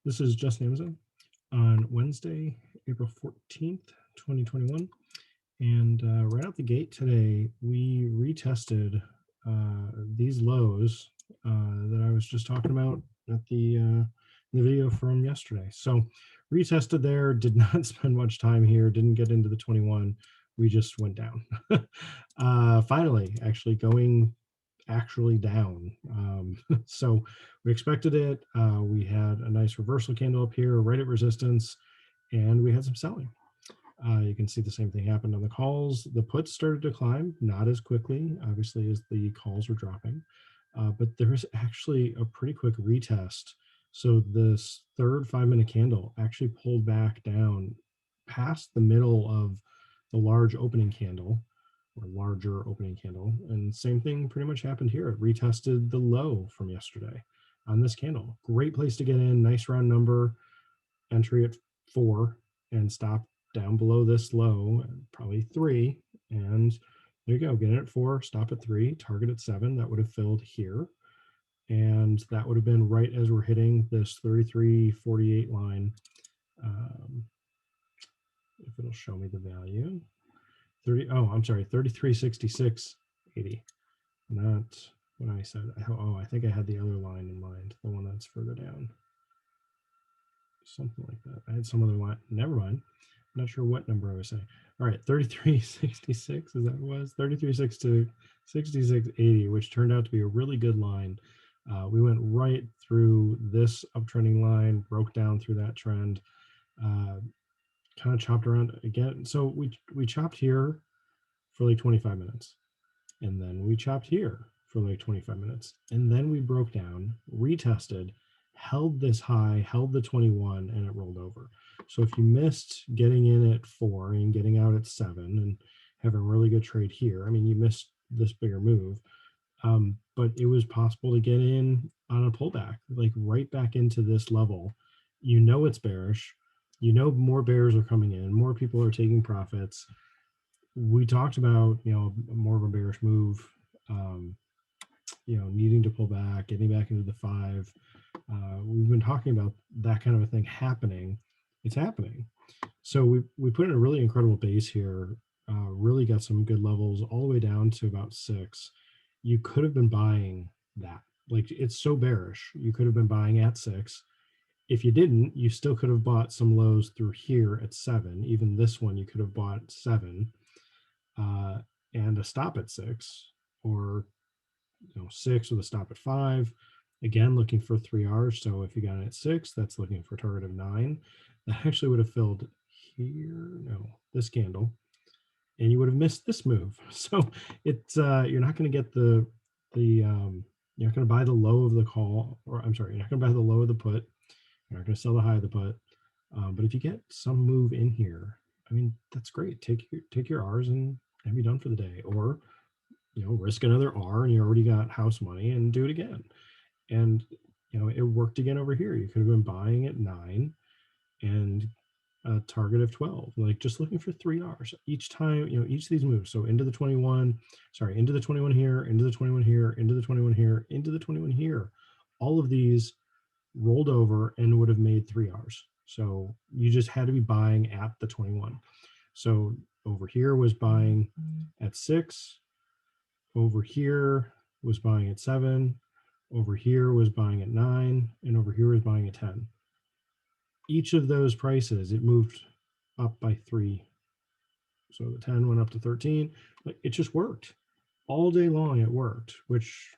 This is Justin AMZN on Wednesday, April 14th, 2021. And right out the gate today, we retested these lows that I was just talking about at the video from yesterday. So retested there, did not spend much time here, didn't get into the 21. We just went down. Finally, actually going down. So we expected it. We had a nice reversal candle up here right at resistance, and we had some selling. You can see the same thing happened on the calls. The puts started to climb, not as quickly, obviously, as the calls were dropping, but there was actually a pretty quick retest. So this third 5-minute candle actually pulled back down past the middle of the large opening candle, or larger opening candle. And same thing pretty much happened here. It retested the low from yesterday on this candle. Great place to get in, nice round number, entry at 4 and stop down below this low, probably 3. And there you go, get in at 4, stop at 3, target at 7. That would have filled here. And that would have been right as we're hitting this 33.48 line. If it'll show me the value. 33.66.80. Not what I said. I think I had the other line in mind, the one that's further down. Something like that. I had some other line. Never mind. I'm not sure what number I was saying. All right, 33.66 is that what it was? 33.66.80, which turned out to be a really good line. We went right through this uptrending line, broke down through that trend, kind of chopped around again. So we chopped here for like 25 minutes, and then we chopped here for like 25 minutes, and then we broke down, retested, held this high, held the 21, and it rolled over. So if you missed getting in at 4 and getting out at 7 and having a really good trade here, I mean, you missed this bigger move, but it was possible to get in on a pullback, like right back into this level. You know it's bearish. You know more bears are coming in. More people are taking profits. We talked about, more of a bearish move, needing to pull back, getting back into the 5. We've been talking about that kind of a thing happening. It's happening. So we put in a really incredible base here, really got some good levels all the way down to about 6. You could have been buying that. Like, it's so bearish. You could have been buying at 6. If you didn't, you still could have bought some lows through here at 7. Even this one, you could have bought 7 and a stop at 6, or 6 with a stop at 5. Again, looking for 3 R's. So if you got it at 6, that's looking for a target of 9. That actually would have filled here, this candle, and you would have missed this move. So it's you're not going to get the you're not going to buy the low of the call, or I'm sorry, you're not going to buy the low of the put. You're not going to sell the high of the put. But if you get some move in here, I mean, that's great. Take your R's and be done for the day, or risk another R and you already got house money and do it again. And it worked again over here. You could have been buying at 9 and a target of 12, like just looking for 3 R's each time, each of these moves. So into the 21 here, into the 21 here, into the 21 here, into the 21 here. All of these rolled over and would have made 3 R's. So you just had to be buying at the 21. So over here was buying at 6. Over here was buying at 7. Over here was buying at 9. And over here was buying at 10. Each of those prices, it moved up by 3. So the 10 went up to 13. It just worked. All day long it worked, which,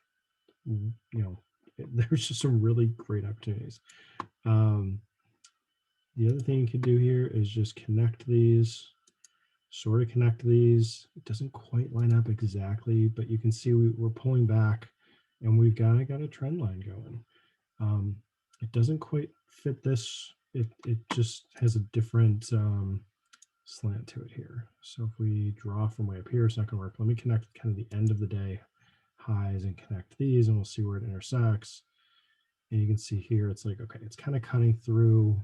there's just some really great opportunities. The other thing you could do here is just connect these, sort of connect these. It doesn't quite line up exactly, but you can see we're pulling back and we've got a trend line going. It doesn't quite fit this. It just has a different slant to it here. So if we draw from way up here, it's not going to work. Let me connect kind of the end of the day highs and connect these, and we'll see where it intersects. And you can see here, it's like, okay, it's kind of cutting through,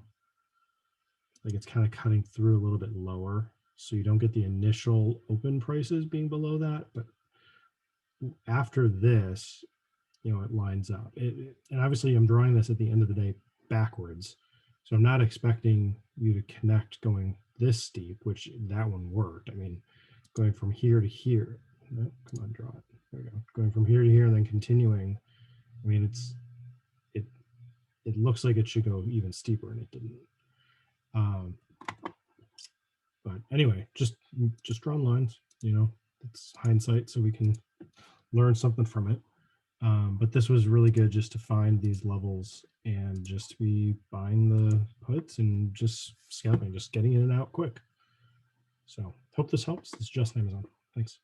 a little bit lower. So you don't get the initial open prices being below that, but after this, it lines up. And obviously I'm drawing this at the end of the day backwards. So I'm not expecting you to connect going this steep, which that one worked. I mean, going from here to here. No, come on, draw it. There we go. Going from here to here and then continuing. I mean, it it looks like it should go even steeper, and it didn't. Um, but anyway, just drawn lines. You know, it's hindsight, so we can learn something from it. But this was really good just to find these levels and just to be buying the puts and just scalping, just getting in and out quick. So hope this helps. This is just AMZN. Thanks.